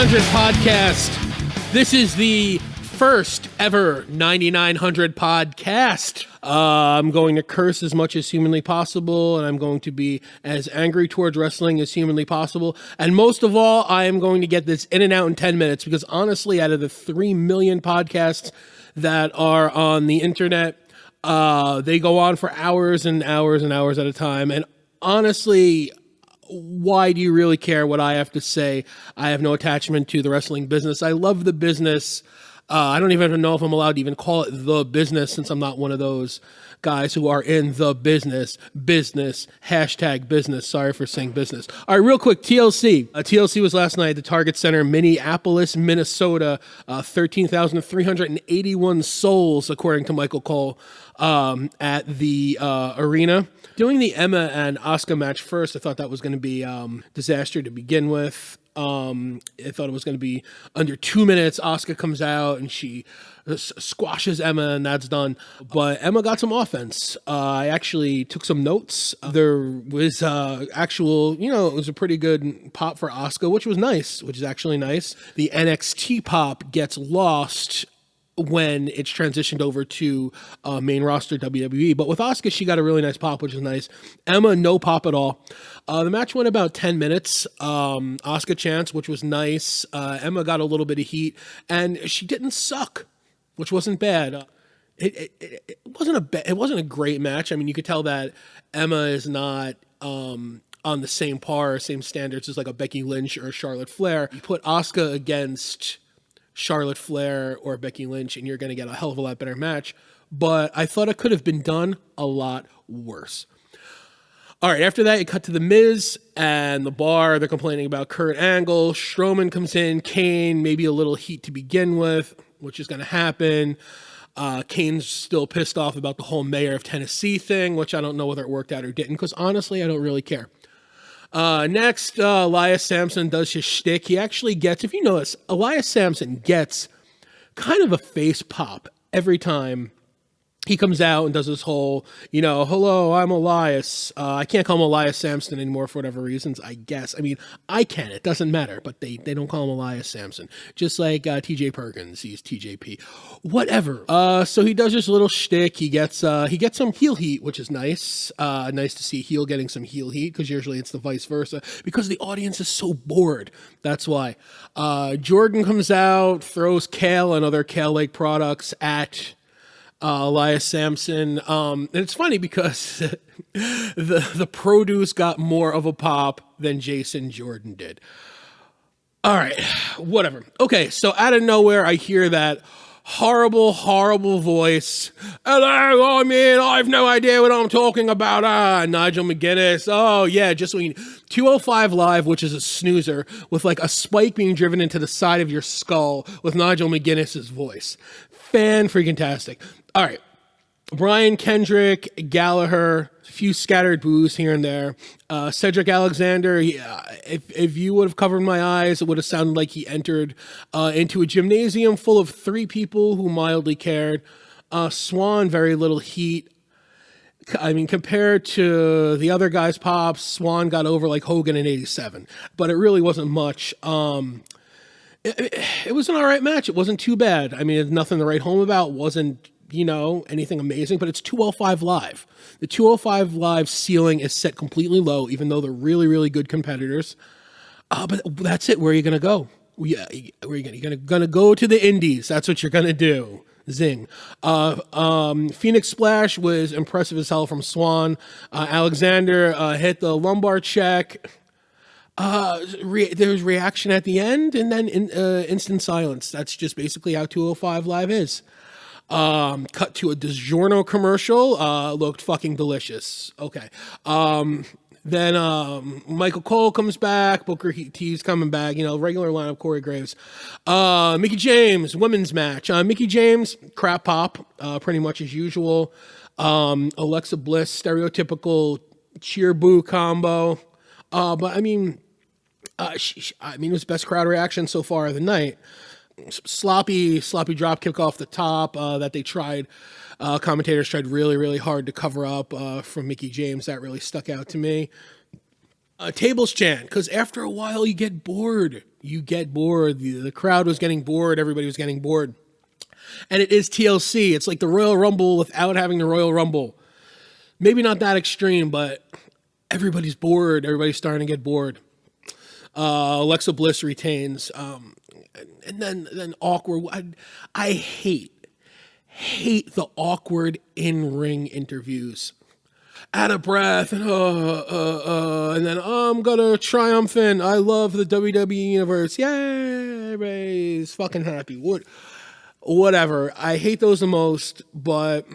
9900 podcast. This is the first ever 9900 podcast. I'm going to curse as much as humanly possible, and I'm going to be as angry towards wrestling as humanly possible. And most of all, I am going to get this in and out in 10 minutes because honestly, out of the 3 million podcasts that are on the internet, they go on for hours and hours and hours at a time. And honestly, why do you really care what I have to say? I have no attachment to the wrestling business. I love the business. I don't even know if I'm allowed to even call it the business since I'm not one of those guys who are in the business, hashtag business. Sorry for saying business. All right, real quick, TLC. TLC was last night at the Target Center, Minneapolis, Minnesota. 13,381 souls, according to Michael Cole, at the arena. Doing the Emma and Asuka match first, I thought that was going to be disaster to begin with. I thought it was going to be under 2 minutes. Asuka comes out and she squashes Emma, and that's done. But Emma got some offense. I actually took some notes. There was actual, it was a pretty good pop for Asuka, which is actually nice. The NXT pop gets lost when it's transitioned over to main roster WWE. But with Asuka, she got a really nice pop, which is nice. Emma, no pop at all. The match went about 10 minutes. Asuka chance, which was nice. Emma got a little bit of heat, and she didn't suck, which wasn't bad. It wasn't a great match. I mean, you could tell that Emma is not on the same standards as like a Becky Lynch or a Charlotte Flair. You put Asuka against Charlotte Flair or Becky Lynch, and you're going to get a hell of a lot better match. But I thought it could have been done a lot worse. All right, after that, it cut to The Miz and the bar. They're complaining about Kurt Angle. Strowman comes in. Kane, maybe a little heat to begin with, which is going to happen. Kane's still pissed off about the whole Mayor of Tennessee thing, which I don't know whether it worked out or didn't, because honestly, I don't really care. Next, Elias Samson does his shtick. He actually gets, if you notice, Elias Samson gets kind of a face pop every time he comes out and does this whole, hello, I'm Elias. I can't call him Elias Samson anymore for whatever reasons, I guess. I mean, I can. It doesn't matter. But they don't call him Elias Samson. Just like TJ Perkins. He's TJP. Whatever. So he does this little shtick. He gets some heel heat, which is nice. Nice to see heel getting some heel heat, because usually it's the vice versa. Because the audience is so bored. That's why. Jordan comes out, throws kale and other kale-like products at Elias Samson. And it's funny because the produce got more of a pop than Jason Jordan did. All right, whatever. Okay, so out of nowhere, I hear that horrible voice. Hello, I have no idea what I'm talking about. Nigel McGuinness. Oh, yeah, just so you know, 205 Live, which is a snoozer, with like a spike being driven into the side of your skull with Nigel McGuinness's voice. Fan-freaking-tastic. All right. Brian Kendrick, Gallagher, a few scattered boos here and there. Cedric Alexander, if you would have covered my eyes, it would have sounded like he entered into a gymnasium full of 3 people who mildly cared. Swan, very little heat. I mean, compared to the other guys' pops, Swan got over like Hogan in 87, but it really wasn't much. It was an all right match. It wasn't too bad. I mean, it's nothing to write home about. Wasn't, anything amazing, but it's 205 Live. The 205 Live ceiling is set completely low, even though they're really, really good competitors. But that's it. Where are you going to go? Yeah, where are you going to go to the Indies? That's what you're going to do. Zing. Phoenix Splash was impressive as hell from Swan. Alexander hit the lumbar check. There's reaction at the end, and then instant silence. That's just basically how 205 Live is. Cut to a DiGiorno commercial. Looked fucking delicious. Okay. Then Michael Cole comes back. Booker T's coming back. Regular lineup. Corey Graves. Mickie James women's match. Mickie James crap pop. Pretty much as usual. Alexa Bliss stereotypical cheer boo combo. But I mean, it was best crowd reaction so far of the night. Sloppy drop kick off the top that they tried. Commentators tried really, really hard to cover up from Mickie James. That really stuck out to me. Tables chant, because after a while you get bored. You get bored. The crowd was getting bored. Everybody was getting bored. And it is TLC. It's like the Royal Rumble without having the Royal Rumble. Maybe not that extreme, but everybody's bored. Everybody's starting to get bored. Alexa Bliss retains. And then awkward. I hate the awkward in-ring interviews. Out of breath, and then I'm gonna triumphant. I love the WWE universe. Yay! Everybody's fucking happy. Whatever. I hate those the most, but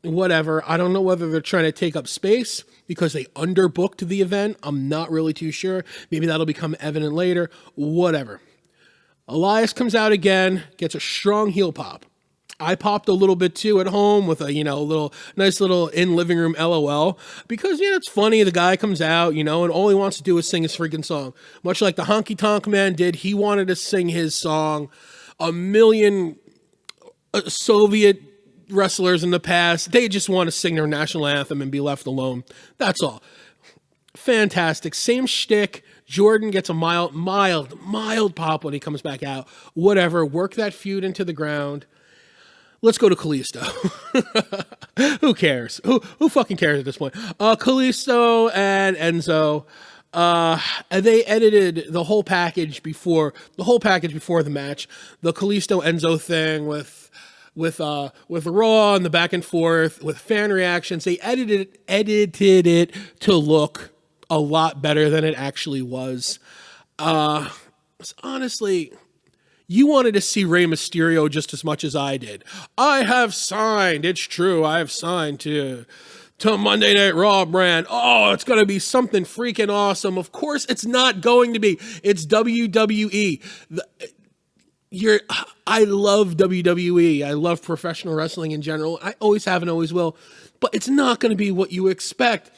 whatever. I don't know whether they're trying to take up space because they underbooked the event. I'm not really too sure. Maybe that'll become evident later. Whatever. Elias comes out again, gets a strong heel pop. I popped a little bit too at home with a, nice little in living room LOL because, it's funny. The guy comes out, and all he wants to do is sing his freaking song. Much like the Honky Tonk Man did. He wanted to sing his song. A million Soviet wrestlers in the past, they just want to sing their national anthem and be left alone. That's all. Fantastic. Same shtick. Jordan gets a mild pop when he comes back out. Whatever. Work that feud into the ground. Let's go to Kalisto. Who cares? Who fucking cares at this point? Kalisto and Enzo. And they edited the whole package before the match. The Kalisto Enzo thing with Raw and the back and forth with fan reactions. They edited it to look a lot better than it actually was. Honestly, you wanted to see Rey Mysterio just as much as I did. I have signed. It's true. I have signed to Monday Night Raw brand. Oh, it's going to be something freaking awesome. Of course, it's not going to be. It's WWE. I love WWE. I love professional wrestling in general. I always have and always will. But it's not going to be what you expect.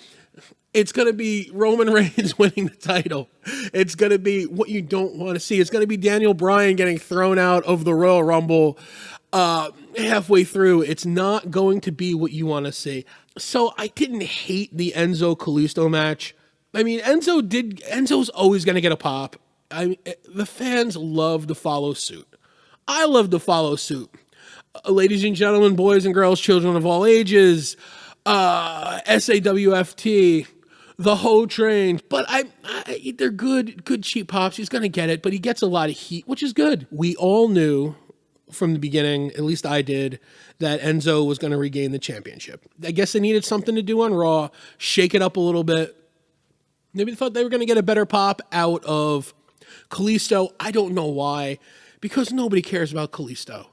It's going to be Roman Reigns winning the title. It's going to be what you don't want to see. It's going to be Daniel Bryan getting thrown out of the Royal Rumble halfway through. It's not going to be what you want to see. So I didn't hate the Enzo Kalisto match. I mean, Enzo's always going to get a pop. The fans love to follow suit. I love to follow suit. Ladies and gentlemen, boys and girls, children of all ages, SAWFT, the whole train. But they're good cheap pops. He's going to get it, but he gets a lot of heat, which is good. We all knew from the beginning, at least I did, that Enzo was going to regain the championship. I guess they needed something to do on Raw, shake it up a little bit. Maybe they thought they were going to get a better pop out of Kalisto. I don't know why, because nobody cares about Kalisto.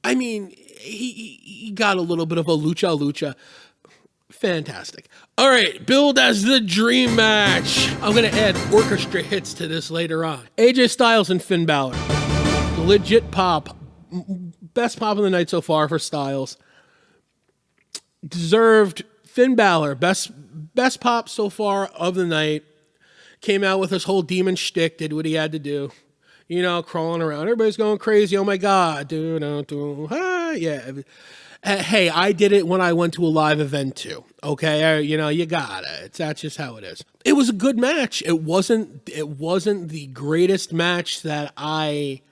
I mean, he got a little bit of a lucha. Fantastic. All right, billed as the dream match. I'm going to add orchestra hits to this later on. AJ Styles and Finn Balor. Legit pop. Best pop of the night so far for Styles. Deserved. Finn Balor. Best pop so far of the night. Came out with his whole demon shtick. Did what he had to do. Crawling around. Everybody's going crazy. Oh my God. Yeah. Hey, I did it when I went to a live event too. Okay. You got it. That's just how it is. It was a good match. It wasn't the greatest match that I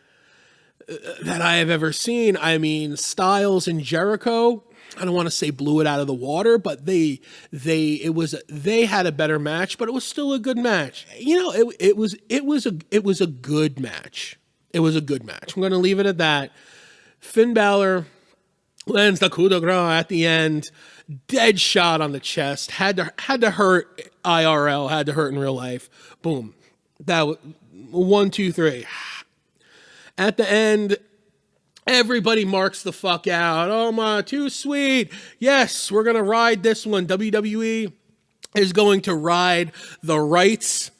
have ever seen. I mean, Styles and Jericho, I don't want to say blew it out of the water, but they had a better match, but it was still a good match. It was a good match. It was a good match. I'm going to leave it at that. Finn Balor lands the coup de grace at the end. Dead shot on the chest. Had to hurt IRL. Had to hurt in real life. Boom. That was 1, 2, 3. At the end, everybody marks the fuck out. Oh my, too sweet. Yes, we're going to ride this one. WWE is going to ride the rights,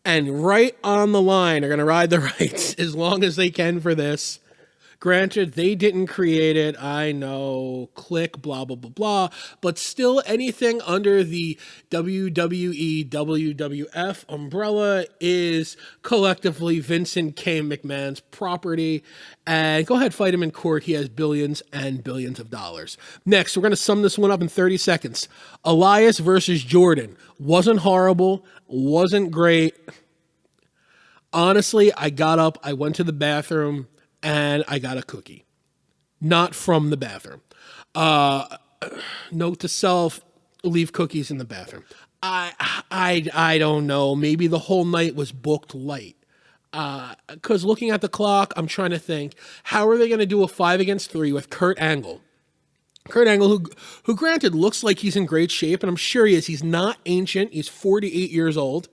and right on the line are going to ride the rights as long as they can for this. Granted, they didn't create it. I know, click, blah, blah, blah, blah. But still, anything under the WWE, WWF umbrella is collectively Vincent K. McMahon's property. And go ahead, fight him in court. He has billions and billions of dollars. Next, we're going to sum this one up in 30 seconds. Elias versus Jordan. Wasn't horrible. Wasn't great. Honestly, I got up, I went to the bathroom, and I got a cookie. Not from the bathroom. Note to self, leave cookies in the bathroom. I don't know. Maybe the whole night was booked light. Because looking at the clock, I'm trying to think, how are they going to do a 5 against 3 with Kurt Angle? Kurt Angle, who granted looks like he's in great shape, and I'm sure he is. He's not ancient. He's 48 years old.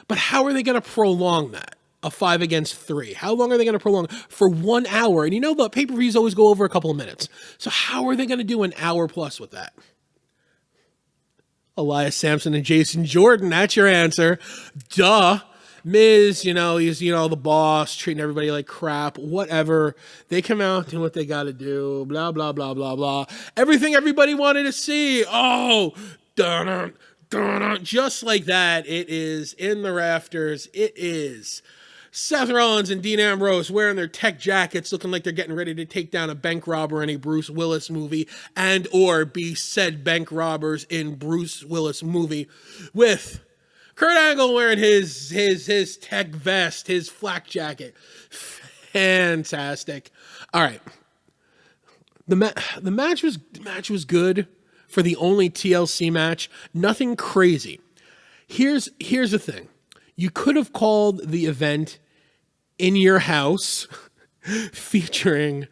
But how are they going to prolong that? A 5 against 3. How long are they going to prolong? For 1 hour. And you know the pay-per-views always go over a couple of minutes. So how are they going to do an hour plus with that? Elias Sampson and Jason Jordan, that's your answer. Duh. Miz, he's, the boss, treating everybody like crap, whatever. They come out, doing what they got to do, blah, blah, blah, blah, blah. Everything everybody wanted to see. Oh, dun, dun, dun. Just like that, it is in the rafters. It is Seth Rollins and Dean Ambrose wearing their tech jackets, looking like they're getting ready to take down a bank robber in a Bruce Willis movie, and or be said bank robbers in Bruce Willis movie, with Kurt Angle wearing his tech vest, his flak jacket. Fantastic. All right. The match was good for the only TLC match. Nothing crazy. Here's the thing. You could have called the event In Your House featuring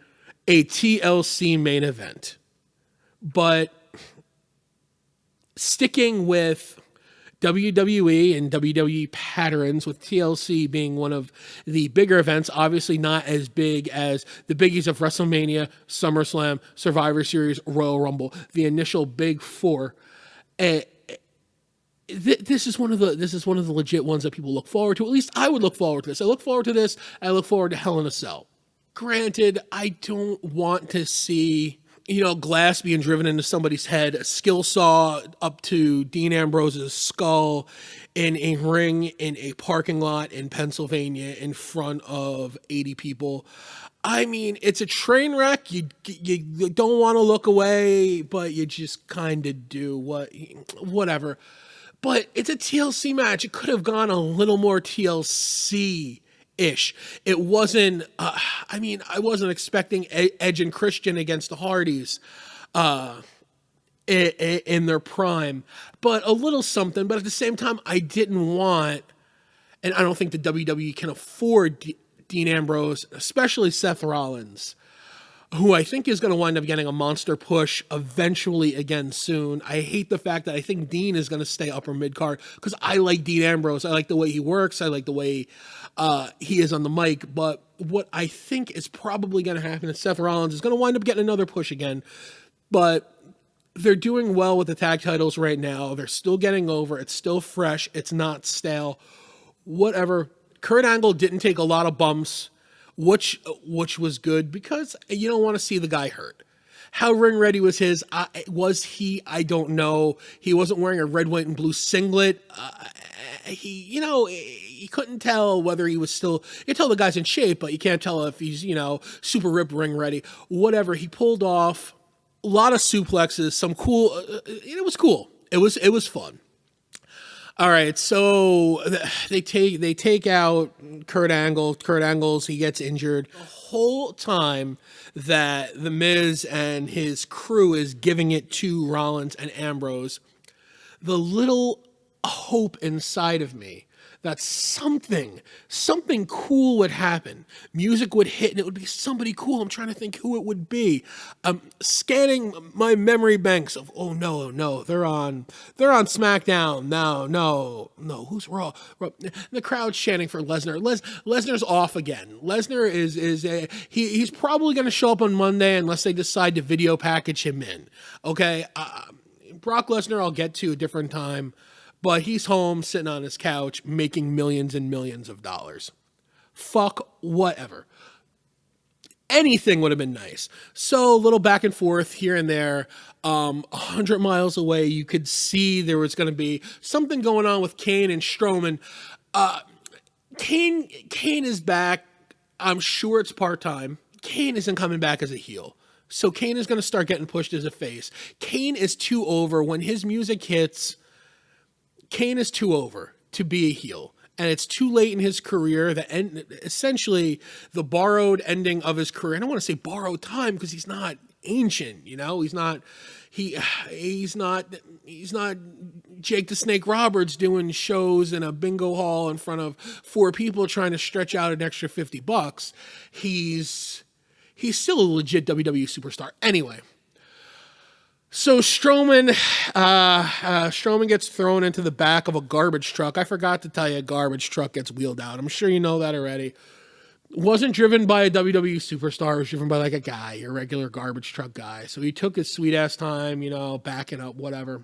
a TLC main event. But sticking with WWE and WWE patterns, with TLC being one of the bigger events, obviously not as big as the biggies of WrestleMania, SummerSlam, Survivor Series, Royal Rumble, the initial big four. This is one of the legit ones that people look forward to. At least I would look forward to this. I look forward to this. I look forward to Hell in a Cell. Granted, I don't want to see glass being driven into somebody's head, a skill saw up to Dean Ambrose's skull in a ring in a parking lot in Pennsylvania in front of 80 people. I mean, it's a train wreck. You don't want to look away, but you just kind of do. Whatever. But it's a TLC match. It could have gone a little more TLC ish. It wasn't, I wasn't expecting Edge and Christian against the Hardys in their prime, but a little something. But at the same time, I didn't want, and I don't think the WWE can afford Dean Ambrose, especially Seth Rollins, who I think is going to wind up getting a monster push eventually again soon. I hate the fact that I think Dean is going to stay upper mid-card because I like Dean Ambrose. I like the way he works. I like the way he is on the mic. But what I think is probably going to happen is Seth Rollins is going to wind up getting another push again. But they're doing well with the tag titles right now. They're still getting over. It's still fresh. It's not stale. Whatever. Kurt Angle didn't take a lot of bumps, which was good because you don't want to see the guy hurt. How ring ready was he? I don't know. He wasn't wearing a red, white, and blue singlet. You couldn't tell whether he was still, you can tell the guy's in shape, but you can't tell if he's, super ripped ring ready. Whatever. He pulled off a lot of suplexes, some cool, it was cool. It was fun. All right, so they take out Kurt Angle. Kurt Angle's, he gets injured. The whole time that The Miz and his crew is giving it to Rollins and Ambrose, the little hope inside of me that something cool would happen. Music would hit and it would be somebody cool. I'm trying to think who it would be. Scanning my memory banks of, oh no, they're on SmackDown. No, who's Raw? The crowd's chanting for Lesnar. Lesnar's off again. Lesnar he's probably going to show up on Monday unless they decide to video package him in. Okay, Brock Lesnar I'll get to a different time. But he's home, sitting on his couch, making millions and millions of dollars. Fuck whatever. Anything would have been nice. So a little back and forth here and there. 100 miles away, you could see there was going to be something going on with Kane and Strowman. Kane is back. I'm sure it's part-time. Kane isn't coming back as a heel. So Kane is going to start getting pushed as a face. Kane is too over. When his music hits, Kane is too over to be a heel. and it's too late in his career. The end, essentially, the borrowed ending of his career. I don't want to say borrowed time because he's not ancient, you know. He's not Jake the Snake Roberts doing shows in a bingo hall in front of 4 people trying to stretch out an extra $50. He's still a legit WWE superstar. Anyway. So Strowman gets thrown into the back of a garbage truck. I forgot to tell you, a garbage truck gets wheeled out. I'm sure you know that already. Wasn't driven by a WWE superstar. It was driven by like a guy, a regular garbage truck guy. So he took his sweet ass time, you know, backing up, whatever.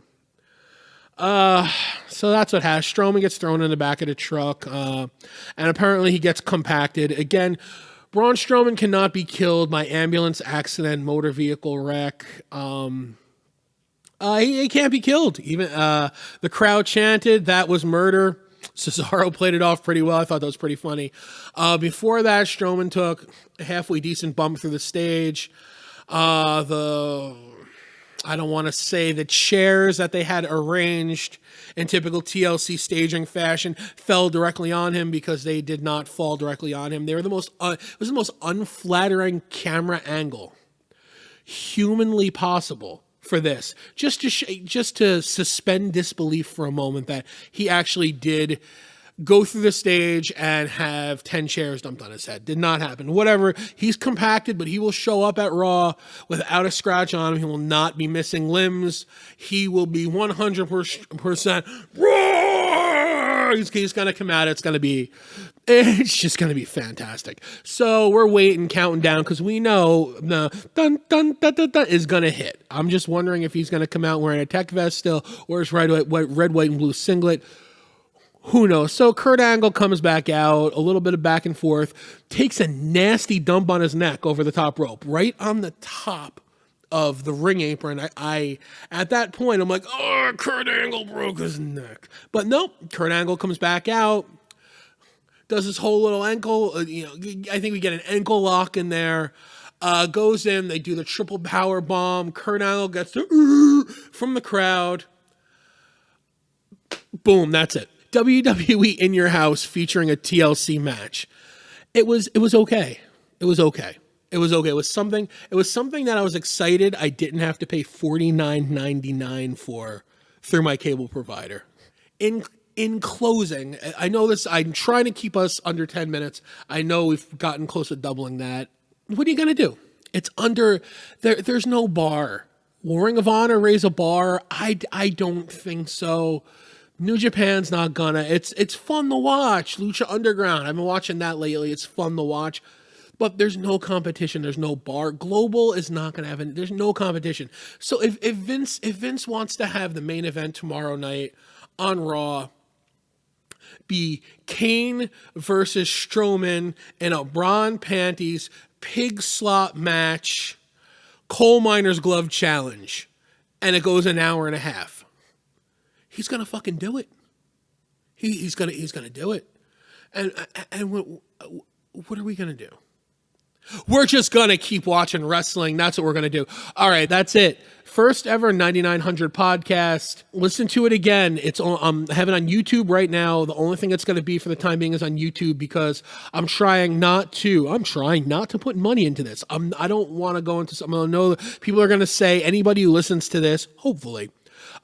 So that's what has. Strowman gets thrown in the back of the truck, and apparently he gets compacted. Again, Braun Strowman cannot be killed by ambulance, accident, motor vehicle wreck. He can't be killed. Even the crowd chanted that was murder. Cesaro played it off pretty well. I thought that was pretty funny. Before that, Strowman took a halfway decent bump through the stage. I don't want to say the chairs that they had arranged in typical TLC staging fashion fell directly on him, because they did not fall directly on him. They were it was the most unflattering camera angle humanly possible for this, just to suspend disbelief for a moment that he actually did go through the stage and have 10 chairs dumped on his head. Did not happen. Whatever. He's compacted, but he will show up at Raw without a scratch on him. He will not be missing limbs. He will be 100% Raw. He's going to come out. It's just going to be fantastic. So we're waiting, counting down, because we know the dun, dun, dun, dun, dun is going to hit. I'm just wondering if he's going to come out wearing a tech vest still, or his red, white, and blue singlet. Who knows? So Kurt Angle comes back out, a little bit of back and forth, takes a nasty dump on his neck over the top rope, right on the top of the ring apron. I at that point, I'm like, oh, Kurt Angle broke his neck. But nope, Kurt Angle comes back out, does his whole little ankle, I think we get an ankle lock in there, goes in, they do the triple power bomb. Kurt Angle gets from the crowd. Boom, that's it. WWE in your house featuring a TLC match. It was okay. It was okay. It was something that I was excited I didn't have to pay $49.99 for through my cable provider. In closing, I know this, I'm trying to keep us under 10 minutes. I know we've gotten close to doubling that. What are you going to do? It's under, there's no bar. Will Ring of Honor raise a bar? I don't think so. New Japan's not gonna. It's fun to watch. Lucha Underground, I've been watching that lately. It's fun to watch. But there's no competition. There's no bar. Global is not going to have there's no competition. So if Vince wants to have the main event tomorrow night on Raw be Kane versus Strowman in a Braun Panties pig slop match, coal miner's glove challenge, and it goes an hour and a half, he's gonna fucking do it. He's gonna do it. And what are we gonna do? We're just gonna keep watching wrestling. That's what we're gonna do. All right, that's it. First ever 9900 podcast. Listen to it again. It's on. I have it on YouTube right now. The only thing it's going to be for the time being is on YouTube, because I'm trying not to put money into this. I don't want to go into something. I know people are going to say, anybody who listens to this, hopefully,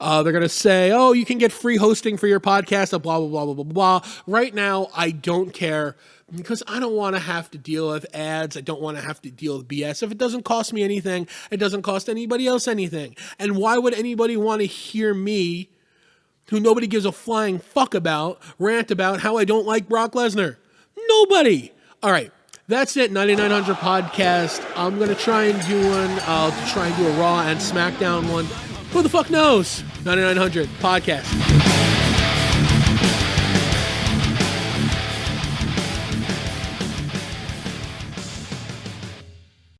they're going to say, oh, you can get free hosting for your podcast, blah, blah, blah, blah, blah, blah. Right now, I don't care, because I don't want to have to deal with ads. I don't want to have to deal with BS. If it doesn't cost me anything, it doesn't cost anybody else anything. And why would anybody want to hear me, who nobody gives a flying fuck about, rant about how I don't like Brock Lesnar? Nobody. All right. That's it, 9900 podcast. I'm going to try and do one. I'll try and do a Raw and SmackDown one. Who the fuck knows? 9900 podcast.